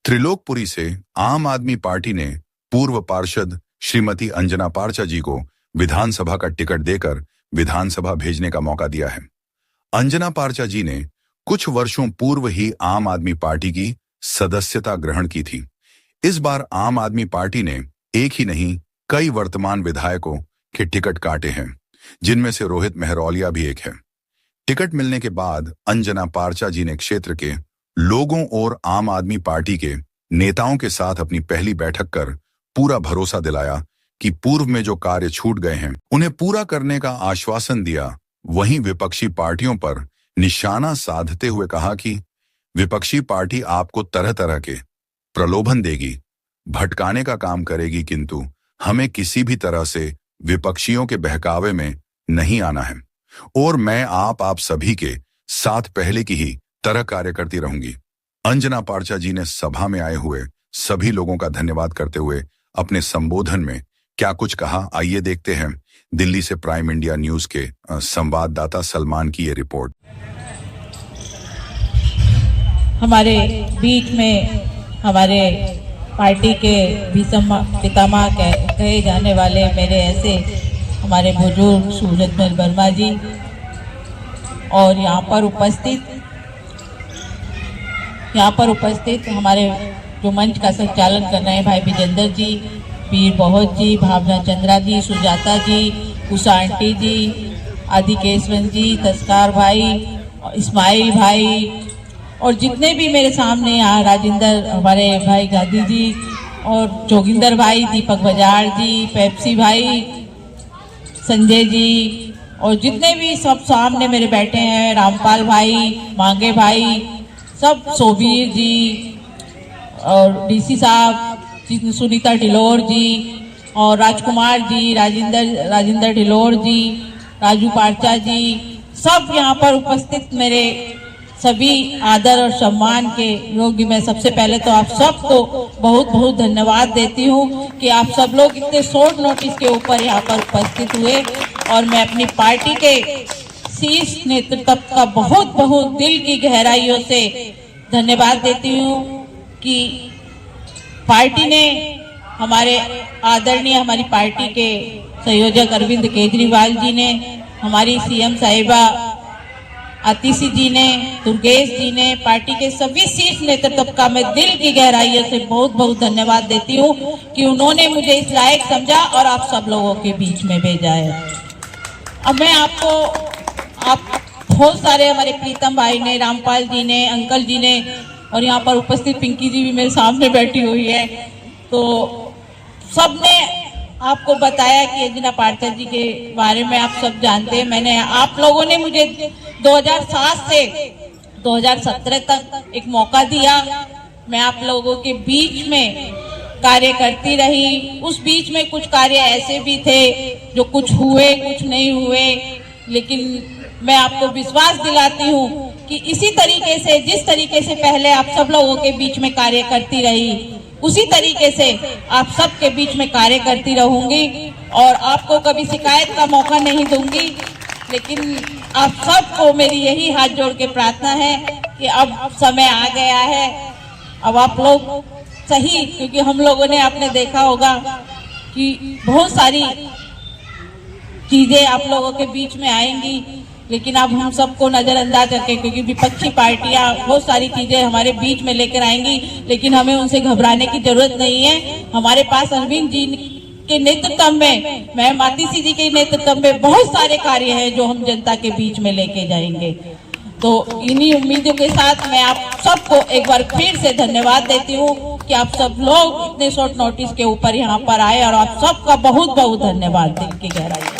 त्रिलोकपुरी से आम आदमी पार्टी ने पूर्व पार्षद श्रीमती अंजना पारचा जी को विधानसभा का टिकट देकर विधानसभा भेजने का मौका दिया है। अंजना पारचा जी ने कुछ वर्षों पूर्व ही आम आदमी पार्टी की सदस्यता ग्रहण की थी। इस बार आम आदमी पार्टी ने एक ही नहीं कई वर्तमान विधायकों के टिकट काटे हैं, जिनमें से रोहित मेहरौलिया भी एक है। टिकट मिलने के बाद अंजना पारचा जी ने क्षेत्र के लोगों और आम आदमी पार्टी के नेताओं के साथ अपनी पहली बैठक कर पूरा भरोसा दिलाया कि पूर्व में जो कार्य छूट गए हैं उन्हें पूरा करने का आश्वासन दिया। वहीं विपक्षी पार्टियों पर निशाना साधते हुए कहा कि विपक्षी पार्टी आपको तरह तरह के प्रलोभन देगी, भटकाने का काम करेगी, किंतु हमें किसी भी तरह से विपक्षियों के बहकावे में नहीं आना है और मैं आप सभी के साथ पहले की ही तरह कार्य करती रहूंगी। अंजना पारचा जी ने सभा में आए हुए सभी लोगों का धन्यवाद करते हुए अपने संबोधन में क्या कुछ कहा, आइए देखते हैं। दिल्ली से प्राइम इंडिया न्यूज के संवाददाता सलमान की ये रिपोर्ट। हमारे बीच में हमारे पार्टी के भीषम पितामह कहे जाने वाले मेरे ऐसे हमारे बुजुर्ग सूरजमल वर्मा जी और यहाँ पर उपस्थित हमारे जो मंच का संचालन कर रहे हैं भाई विजेंद्र जी, पीर बहुत जी, भावना चंद्रा जी, सुजाता जी, उषा आंटी जी, आदि केशवन जी, तस्कार भाई, इस्माइल भाई और जितने भी मेरे सामने यहाँ राजेंद्र हमारे भाई गांधी जी और जोगिंदर भाई, दीपक बजाड़ जी, पेप्सी भाई, संजय जी और जितने भी सब सामने मेरे बैठे हैं, रामपाल भाई, मांगे भाई, सब सोबीर जी और डीसी साहब, सुनीता ढिलोर जी और राजकुमार जी, राजेंद्र ढिलोर जी, राजू पारचा जी, सब यहाँ पर उपस्थित मेरे सभी आदर और सम्मान के योग्य। मैं सबसे पहले तो आप सबको बहुत बहुत धन्यवाद देती हूँ कि आप सब लोग इतने शॉर्ट नोटिस के ऊपर यहाँ पर उपस्थित हुए और मैं अपनी पार्टी के शीर्ष नेतृत्व का बहुत बहुत दिल की गहराइयों से धन्यवाद देती हूँ कि पार्टी ने हमारे हमारी पार्टी के संयोजक अरविंद केजरीवाल जी ने, हमारी सीएम साहिबा आतिशी जी ने, दुर्गेश जी ने, पार्टी के सभी शीर्ष नेतृत्व का मैं दिल की गहराइयों से बहुत बहुत धन्यवाद देती हूँ कि उन्होंने मुझे इस लायक समझा और आप सब लोगों के बीच में भेजा है। अब मैं आप बहुत सारे हमारे प्रीतम भाई ने, रामपाल जी ने, अंकल जी ने और यहाँ पर उपस्थित पिंकी जी भी मेरे सामने बैठी हुई है, तो सबने आपको बताया कि अंजना पारचा जी के बारे में आप सब जानते हैं। आप लोगों ने मुझे 2007 से 2017 तक एक मौका दिया, मैं आप लोगों के बीच में कार्य करती रही। उस बीच में कुछ कार्य ऐसे भी थे जो कुछ हुए, कुछ नहीं हुए, लेकिन मैं आपको विश्वास दिलाती हूँ कि इसी तरीके से, जिस तरीके से पहले आप सब लोगों के बीच में कार्य करती रही, उसी तरीके से आप सबके बीच में कार्य करती रहूंगी और आपको कभी शिकायत का मौका नहीं दूंगी। लेकिन आप सबको मेरी यही हाथ जोड़ के प्रार्थना है कि अब समय आ गया है, अब आप लोग सही, क्योंकि हम लोगों ने आपने देखा होगा कि बहुत सारी चीजें आप लोगों के बीच में आएंगी, लेकिन अब हम सबको नजरअंदाज करके, क्योंकि विपक्षी पार्टियां बहुत सारी चीजें हमारे बीच में लेकर आएंगी, लेकिन हमें उनसे घबराने की जरूरत नहीं है। हमारे पास अरविंद जी के नेतृत्व में, मैं मातिशी जी के नेतृत्व में बहुत सारे कार्य हैं जो हम जनता के बीच में लेके जाएंगे। तो इन्हीं उम्मीदों के साथ मैं आप सबको एक बार फिर से धन्यवाद देती हूँ कि आप सब लोग इतने शॉर्ट नोटिस के ऊपर यहाँ पर आए और आप सबका बहुत बहुत धन्यवाद दिल की गहराई।